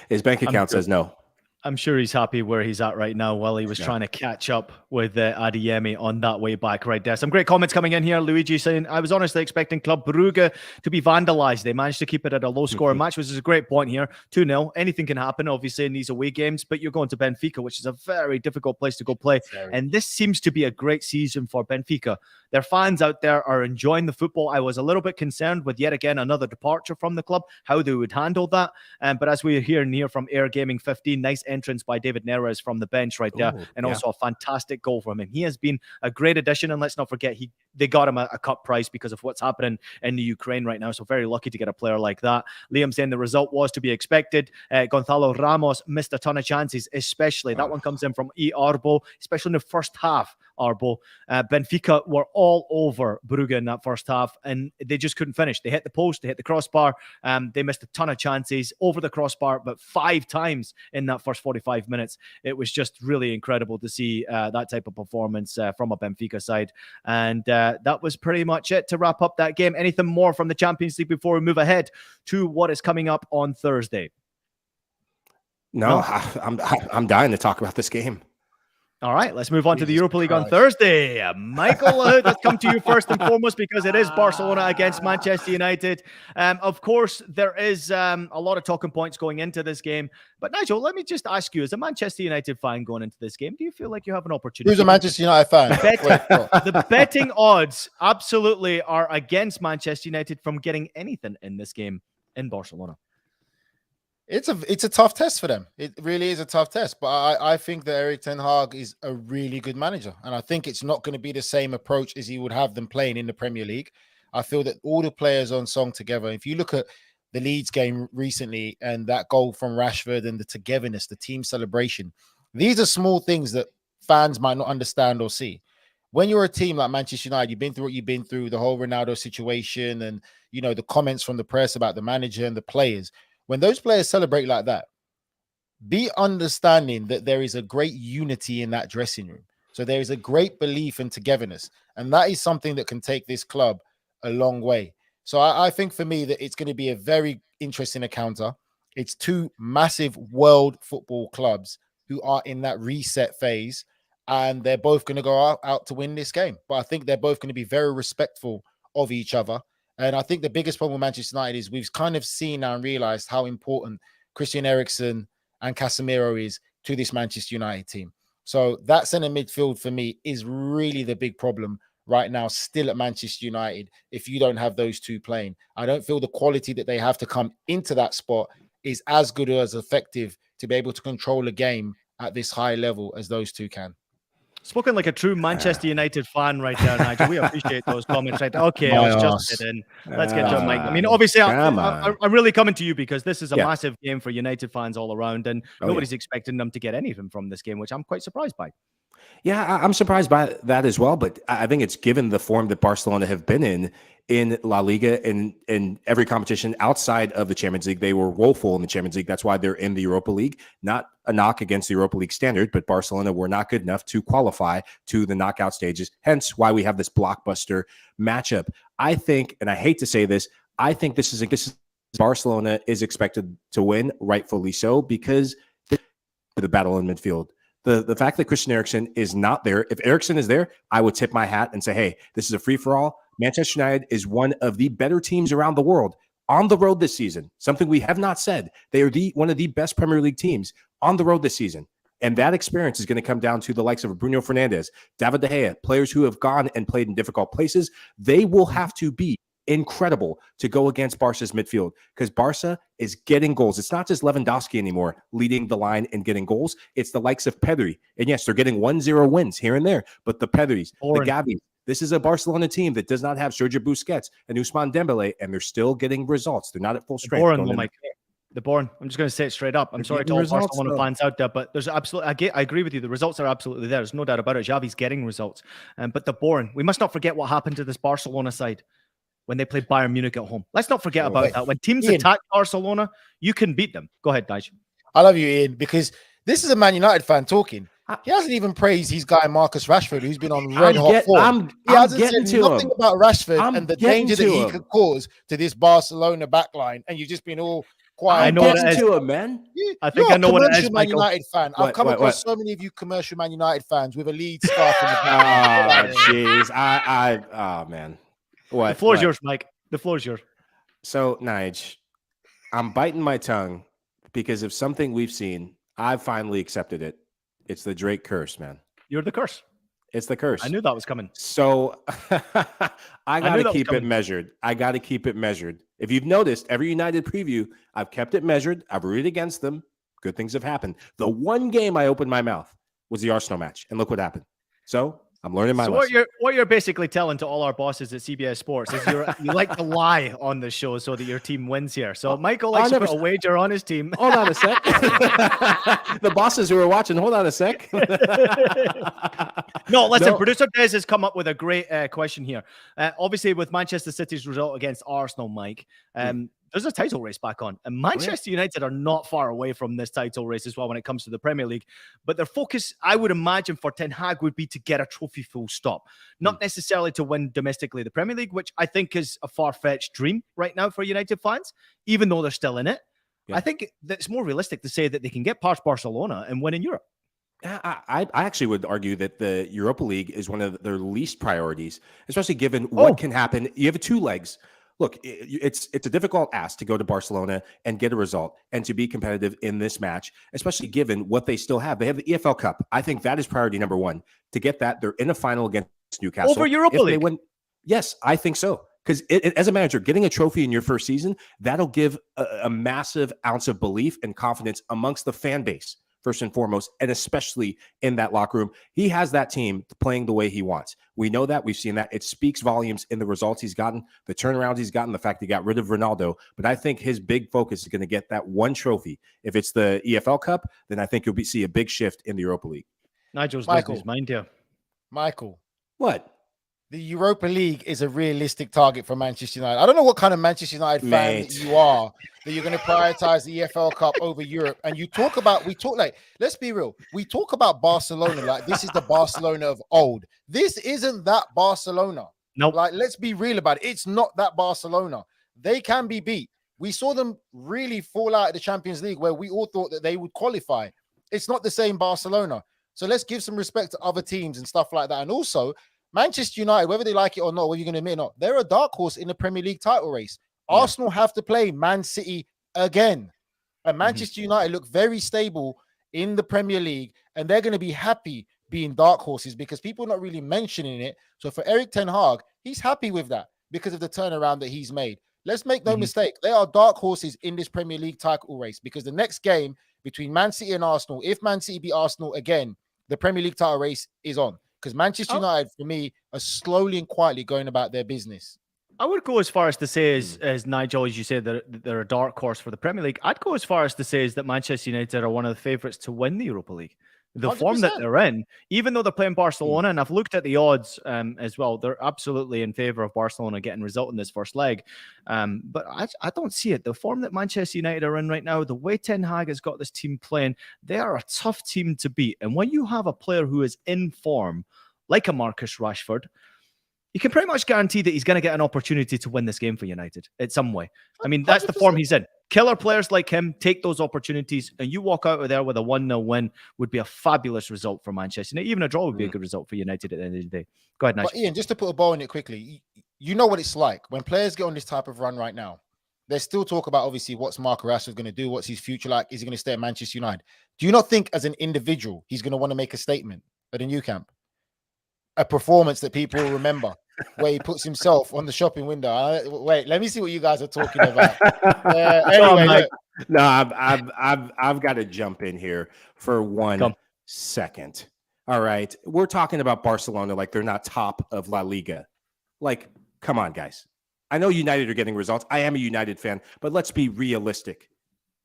His bank account says no. I'm sure he's happy where he's at right now while he was trying to catch up with Adeyemi on that way back right there. Some great comments coming in here. Luigi saying, I was honestly expecting Club Brugge to be vandalized. They managed to keep it at a low score match, which is a great point here. 2-0. Anything can happen, obviously, in these away games, but you're going to Benfica, which is a very difficult place to go play. And this seems to be a great season for Benfica. Their fans out there are enjoying the football. I was a little bit concerned with yet again another departure from the club, how they would handle that. But as we hear near from Air Gaming 15, nice entrance by David Neres from the bench right there, and also a fantastic goal from him. He has been a great addition, and let's not forget they got him a cut price because of what's happening in the Ukraine right now. So very lucky to get a player like that. Liam saying the result was to be expected. Gonzalo Ramos missed a ton of chances, especially that one comes in from Arbo, especially in the first half. Arbo, Benfica were all over Brugge in that first half, and they just couldn't finish. They hit the post, they hit the crossbar. They missed a ton of chances over the crossbar, but 5 times in that first 45 minutes. It was just really incredible to see that type of performance from a Benfica side. And that was pretty much it to wrap up that game. Anything more from the Champions League before we move ahead to what is coming up on Thursday? No? I'm dying to talk about this game. All right, let's move on to the Europa League on Thursday. Michael, let's come to you first and foremost because it is Barcelona against Manchester United. Of course, there is a lot of talking points going into this game. But Nigel, let me just ask you, as a Manchester United fan going into this game, do you feel like you have an opportunity? Who's a Manchester United fan? The betting odds absolutely are against Manchester United from getting anything in this game in Barcelona. It's a tough test for them. It really is a tough test. But I think that Erik ten Hag is a really good manager. And I think it's not going to be the same approach as he would have them playing in the Premier League. I feel that all the players on song together, if you look at the Leeds game recently and that goal from Rashford and the togetherness, the team celebration, these are small things that fans might not understand or see. When you're a team like Manchester United, you've been through what you've been through, the whole Ronaldo situation and, you know, the comments from the press about the manager and the players. When those players celebrate like that, be understanding that there is a great unity in that dressing room. So there is a great belief and togetherness. And that is something that can take this club a long way. So I think for me that it's going to be a very interesting encounter. It's 2 massive world football clubs who are in that reset phase, and they're both going to go out to win this game. But I think they're both going to be very respectful of each other. And I think the biggest problem with Manchester United is we've kind of seen now and realized how important Christian Eriksen and Casemiro is to this Manchester United team. So that centre midfield for me is really the big problem right now, still at Manchester United. If you don't have those two playing, I don't feel the quality that they have to come into that spot is as good or as effective to be able to control a game at this high level as those two can. Spoken like a true Manchester United fan right there, Nigel. We appreciate those comments right there. Okay, I was just kidding. Let's get to Mike. I mean, obviously, I'm really coming to you because this is a massive game for United fans all around, and nobody's expecting them to get anything from this game, which I'm quite surprised by. Yeah, I'm surprised by that as well, but I think it's given the form that Barcelona have been in La Liga and in every competition outside of the Champions League. They were woeful in the Champions League. That's why they're in the Europa League. Not a knock against the Europa League standard, but Barcelona were not good enough to qualify to the knockout stages, hence why we have this blockbuster matchup. I think, and I hate to say this, I think this is Barcelona is expected to win, rightfully so, because the battle in midfield. The fact that Christian Eriksen is not there, if Eriksen is there, I would tip my hat and say, hey, this is a free-for-all. Manchester United is one of the better teams around the world on the road this season, something we have not said. They are one of the best Premier League teams on the road this season. And that experience is going to come down to the likes of Bruno Fernandes, David De Gea, players who have gone and played in difficult places. They will have to be incredible to go against Barca's midfield because Barca is getting goals. It's not just Lewandowski anymore leading the line and getting goals. It's the likes of Pedri. And yes, they're getting 1-0 wins here and there, but the Pedris, the Gavis, this is a Barcelona team that does not have Sergio Busquets and Ousmane Dembele, and they're still getting results. They're not at full strength. The boring. I'm just going to say it straight up. I'm sorry to all Barcelona fans out there, but there's absolutely. I agree with you. The results are absolutely there. There's no doubt about it. Xavi's getting results, but the boring. We must not forget what happened to this Barcelona side when they played Bayern Munich at home. Let's not forget about that. When teams attack Barcelona, you can beat them. Go ahead, Nigel. I love you, Ian, because this is a Man United fan talking. He hasn't even praised his guy Marcus Rashford, who's been on red hot form. He hasn't said nothing about Rashford and the danger that he could cause to this Barcelona backline, and you've just been all quiet. I know what it is, to him, man. I think I know what it is, Man United fan. I've come across so many of you commercial Man United fans with a lead scarf in the back. Oh, jeez. Oh, man. What? The floor is yours, Mike. The floor is yours. So, Nige, I'm biting my tongue because of something we've seen. I've finally accepted it. It's the Drake curse, man. You're the curse. It's the curse. I knew that was coming. So I got to keep it measured. I got to keep it measured. If you've noticed, every United preview, I've kept it measured. I've rooted against them. Good things have happened. The one game I opened my mouth was the Arsenal match, and look what happened. So I'm learning my lesson. What you're basically telling to all our bosses at CBS Sports is you like to lie on the show so that your team wins here. So Michael likes to put a wager on his team. Hold on a sec. The bosses who are watching, hold on a sec. No, listen, Producer Des has come up with a great question here. Obviously, with Manchester City's result against Arsenal, Mike, there's a title race back on. And Manchester United are not far away from this title race as well when it comes to the Premier League. But their focus, I would imagine, for Ten Hag would be to get a trophy full stop. Not necessarily to win domestically the Premier League, which I think is a far-fetched dream right now for United fans, even though they're still in it. Yeah. I think that it's more realistic to say that they can get past Barcelona and win in Europe. I actually would argue that the Europa League is one of their least priorities, especially given what can happen. You have two legs. Look, it's a difficult ask to go to Barcelona and get a result and to be competitive in this match, especially given what they still have. They have the EFL Cup. I think that is priority number one. To get that, they're in a final against Newcastle. Over Europa League? Yes, I think so. Because as a manager, getting a trophy in your first season, that'll give a massive ounce of belief and confidence amongst the fan base, first and foremost, and especially in that locker room. He has that team playing the way he wants. We know that. We've seen that. It speaks volumes in the results he's gotten, the turnarounds he's gotten, the fact he got rid of Ronaldo. But I think his big focus is going to get that one trophy. If it's the EFL Cup, then I think you'll see a big shift in the Europa League. Nigel's losing his mind here. Michael. What? The Europa League is a realistic target for Manchester United. I don't know what kind of Manchester United fan that you are, that you're going to prioritize the EFL Cup over Europe. And let's be real. We talk about Barcelona like this is the Barcelona of old. This isn't that Barcelona. Nope. Like, let's be real about it. It's not that Barcelona. They can be beat. We saw them really fall out of the Champions League where we all thought that they would qualify. It's not the same Barcelona. So let's give some respect to other teams and stuff like that. And also, Manchester United, whether they like it or not, whether you're going to admit it or not, they're a dark horse in the Premier League title race. Yeah. Arsenal have to play Man City again. And Manchester United look very stable in the Premier League, and they're going to be happy being dark horses because people are not really mentioning it. So for Erik ten Hag, he's happy with that because of the turnaround that he's made. Let's make no mistake. They are dark horses in this Premier League title race because the next game between Man City and Arsenal, if Man City beat Arsenal again, the Premier League title race is on. Because Manchester United, for me, are slowly and quietly going about their business. I would go as far as to say, as Nigel, as you said, they're a dark horse for the Premier League. I'd go as far as to say is that Manchester United are one of the favourites to win the Europa League. The 100%. Form that they're in, even though they're playing Barcelona, and I've looked at the odds as well, they're absolutely in favour of Barcelona getting a result in this first leg. But I don't see it. The form that Manchester United are in right now, the way Ten Hag has got this team playing, they are a tough team to beat. And when you have a player who is in form, like a Marcus Rashford, you can pretty much guarantee that he's going to get an opportunity to win this game for United in some way. I mean, that's 100%. The form he's in. Killer players like him take those opportunities, and you walk out of there with a 1-0 win would be a fabulous result for Manchester United. Even a draw would be a good result for United at the end of the day. Go ahead, Nigel. But Ian, just to put a bow on it quickly, you know what it's like when players get on this type of run right now. There's still talk about, obviously, what's Marcus Rashford going to do? What's his future like? Is he going to stay at Manchester United? Do you not think as an individual, he's going to want to make a statement at a new camp? A performance that people will remember, where he puts himself on the shopping window. Wait, let me see what you guys are talking about. Anyway, no, I've got to jump in here for 1 second. All right, we're talking about Barcelona like they're not top of La Liga. Like, come on, guys. I know United are getting results. I am a United fan, but let's be realistic.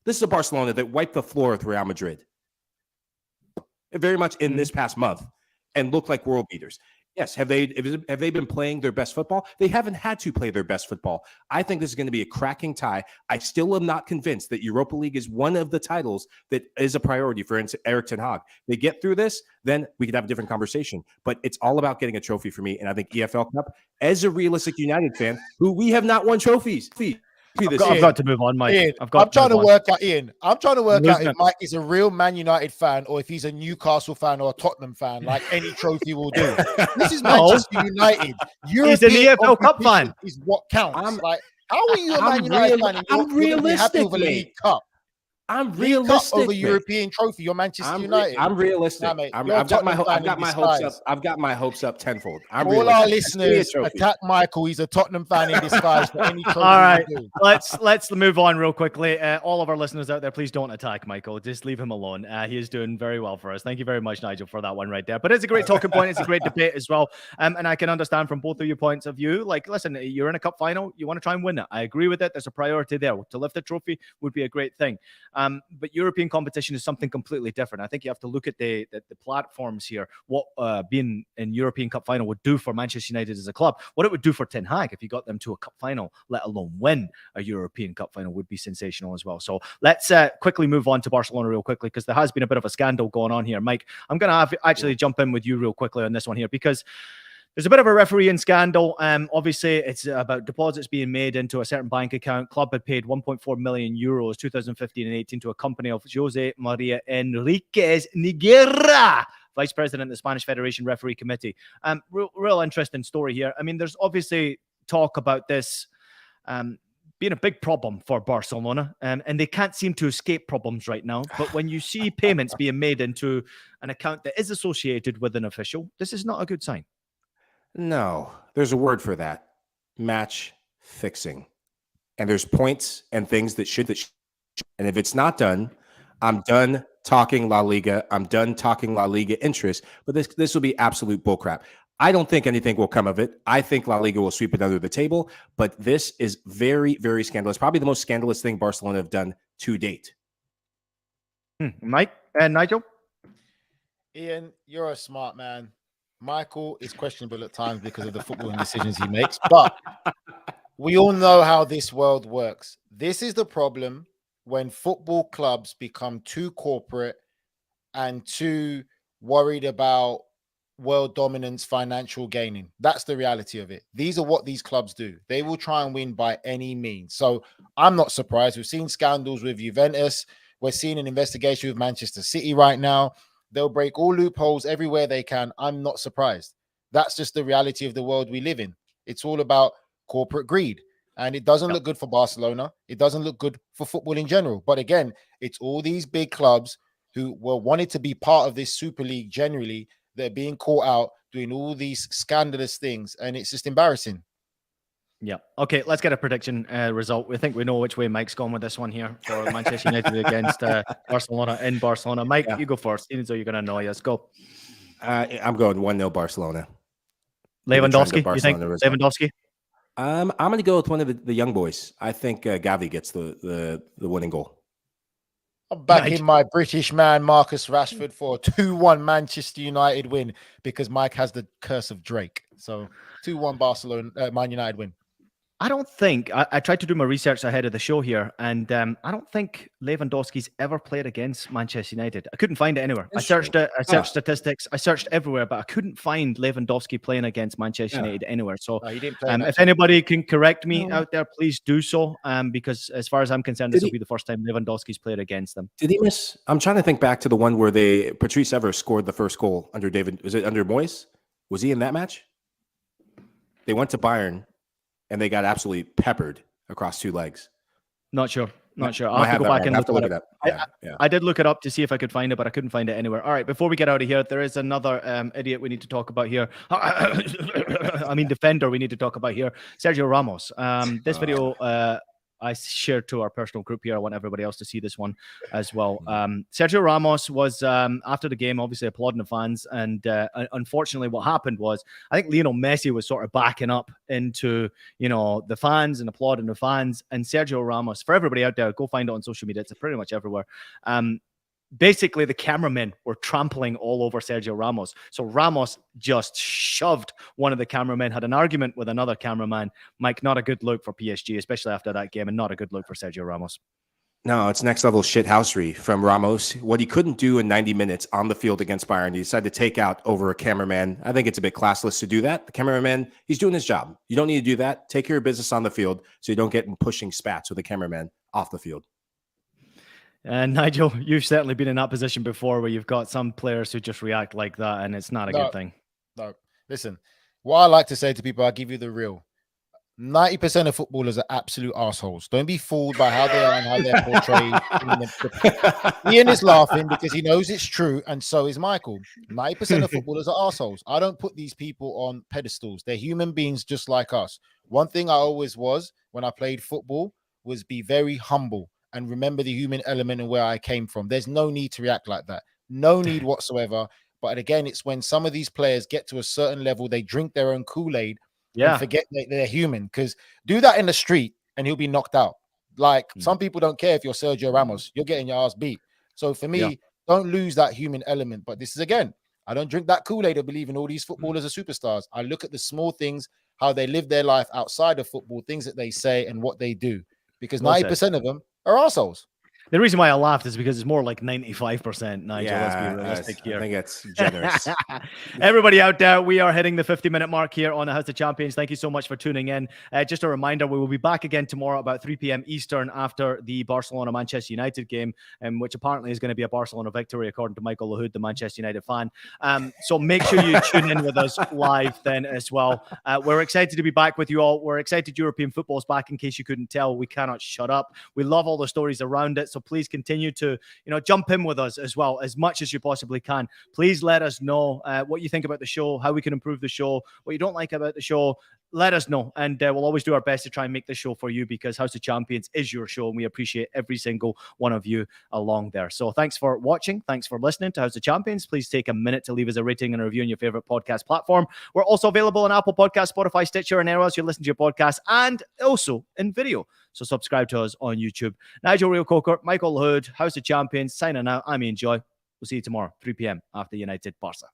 This is a Barcelona that wiped the floor with Real Madrid very much in this past month and look like world beaters. Yes, have they been playing their best football? They haven't had to play their best football. I think this is going to be a cracking tie. I still am not convinced that Europa League is one of the titles that is a priority for Erik ten Hag. They get through this, then we could have a different conversation. But it's all about getting a trophy for me. And I think EFL Cup, as a realistic United fan, who we have not won trophies. I've got to move on, Mike. Ian, I'm trying to work out if Mike is a real Man United fan or if he's a Newcastle fan or a Tottenham fan. Like any trophy will do. This is Manchester United. He's an EFL Cup fan. Is what counts. How are you a Man United fan? And I'm realistic. Happy with a League Cup. I'm realistic over European trophy. You're Manchester United. I'm realistic. Nah, mate, I've got my hopes up. I've got my hopes up tenfold. All our listeners attack Michael. He's a Tottenham fan in disguise. For any trophy. All right, let's move on real quickly. All of our listeners out there, please don't attack Michael. Just leave him alone. He is doing very well for us. Thank you very much, Nigel, for that one right there. But it's a great talking point. It's a great debate as well. And I can understand from both of your points of view. Like, listen, you're in a cup final. You want to try and win it. I agree with it. There's a priority there. To lift the trophy would be a great thing. But European competition is something completely different. I think you have to look at the platforms here. What being in European Cup final would do for Manchester United as a club. What it would do for Ten Hag if you got them to a cup final, let alone win a European Cup final, would be sensational as well. So let's quickly move on to Barcelona real quickly because there has been a bit of a scandal going on here. Mike, I'm going to have actually jump in with you real quickly on this one here because there's a bit of a refereeing scandal. Obviously, it's about deposits being made into a certain bank account. Club had paid 1.4 million euros 2015 and 18 to a company of Jose Maria Enriquez Niguera, Vice President of the Spanish Federation Referee Committee. Real interesting story here. I mean, there's obviously talk about this being a big problem for Barcelona, and they can't seem to escape problems right now. But when you see payments being made into an account that is associated with an official, this is not a good sign. No, there's a word for that. Match fixing. And there's points and things that should. And if it's not done, I'm done talking La Liga. I'm done talking La Liga interest. But this will be absolute bullcrap. I don't think anything will come of it. I think La Liga will sweep it under the table. But this is very, very scandalous. Probably the most scandalous thing Barcelona have done to date. Mike and Nigel? Ian, you're a smart man. Michael is questionable at times because of the footballing decisions he makes, but we all know how this world works. This is the problem when football clubs become too corporate and too worried about world dominance, financial gaining. That's the reality of it. These are what these clubs do. They will try and win by any means. So I'm not surprised. We've seen scandals with Juventus. We're seeing an investigation with Manchester City right now. They'll break all loopholes everywhere they can. I'm not surprised. That's just the reality of the world we live in. It's all about corporate greed. And it doesn't look good for Barcelona. It doesn't look good for football in general. But again, it's all these big clubs who were wanted to be part of this Super League generally. They're being caught out doing all these scandalous things. And it's just embarrassing. Yeah. Okay, let's get a prediction result. We think we know which way Mike's gone with this one here for Manchester United against Barcelona in Barcelona. Mike, you go first. Even though you're going to annoy us. Go. I'm going 1-0 Barcelona. Lewandowski, you think? Lewandowski? I'm going to go with one of the young boys. I think Gavi gets the winning goal. I'm backing my British man, Marcus Rashford, for a 2-1 Manchester United win because Mike has the curse of Drake. So 2-1 Barcelona, Man United win. I don't think, I tried to do my research ahead of the show here, and I don't think Lewandowski's ever played against Manchester United. I couldn't find it anywhere. I searched it, I searched statistics, I searched everywhere, but I couldn't find Lewandowski playing against Manchester United anywhere. So he didn't play if anybody can correct me out there, please do so, because as far as I'm concerned, this will be the first time Lewandowski's played against them. Did he miss? I'm trying to think back to the one where Patrice Evra scored the first goal under was it under Moyes? Was he in that match? They went to Bayern and they got absolutely peppered across two legs. Not sure. I'll have to go back and look it up. I did look it up to see if I could find it, but I couldn't find it anywhere. All right, before we get out of here, there is another idiot we need to talk about here. I mean, defender we need to talk about here. Sergio Ramos. This video I shared to our personal group here. I want everybody else to see this one as well. Sergio Ramos was, after the game, obviously applauding the fans. And unfortunately, what happened was, I think Lionel Messi was sort of backing up into, the fans and applauding the fans. And Sergio Ramos, for everybody out there, go find it on social media. It's pretty much everywhere. Basically, the cameramen were trampling all over Sergio Ramos. So Ramos just shoved one of the cameramen, had an argument with another cameraman. Mike, not a good look for PSG, especially after that game, and not a good look for Sergio Ramos. No, it's next level shithousery from Ramos. What he couldn't do in 90 minutes on the field against Bayern, he decided to take out over a cameraman. I think it's a bit classless to do that. The cameraman, he's doing his job. You don't need to do that. Take care of business on the field so you don't get pushing spats with the cameraman off the field. And Nigel, you've certainly been in that position before where you've got some players who just react like that, and it's not a good thing. No, listen, what I like to say to people, I'll give you the real. 90% of footballers are absolute assholes. Don't be fooled by how they are and how they're portrayed. Ian is laughing because he knows it's true, and so is Michael. 90% of footballers are assholes. I don't put these people on pedestals. They're human beings just like us. One thing I always was when I played football was be very humble and remember the human element and where I came from. There's no need to react like that. No need whatsoever. But again, it's when some of these players get to a certain level, they drink their own Kool-Aid and forget that they're human. Because do that in the street and he'll be knocked out. Like some people don't care if you're Sergio Ramos. You're getting your ass beat. So for me, don't lose that human element. But this is, again, I don't drink that Kool-Aid or believe in all these footballers are superstars. I look at the small things, how they live their life outside of football, things that they say and what they do. Because 90% of them are assholes. The reason why I laughed is because it's more like 95%, Nigel. Let's be realistic here. I think it's generous. Everybody out there, we are hitting the 50-minute mark here on the House of Champions. Thank you so much for tuning in. Just a reminder, we will be back again tomorrow about 3 p.m. Eastern after the Barcelona-Manchester United game, which apparently is going to be a Barcelona victory, according to Michael Lahoud, the Manchester United fan. So make sure you tune in with us live then as well. We're excited to be back with you all. We're excited European football's back, in case you couldn't tell. We cannot shut up. We love all the stories around it. So please continue to, jump in with us as well, as much as you possibly can. Please let us know what you think about the show, how we can improve the show, what you don't like about the show. Let us know, and we'll always do our best to try and make the show for you, because House of Champions is your show, and we appreciate every single one of you along there. So thanks for watching. Thanks for listening to House of Champions. Please take a minute to leave us a rating and a review on your favorite podcast platform. We're also available on Apple Podcasts, Spotify, Stitcher, and anywhere else you listen to your podcast, and also in video. So subscribe to us on YouTube. Nigel Real Coker, Michael Lahoud, House of Champions, signing out. I'm Ian Joy. We'll see you tomorrow, 3 p.m. after United Barca.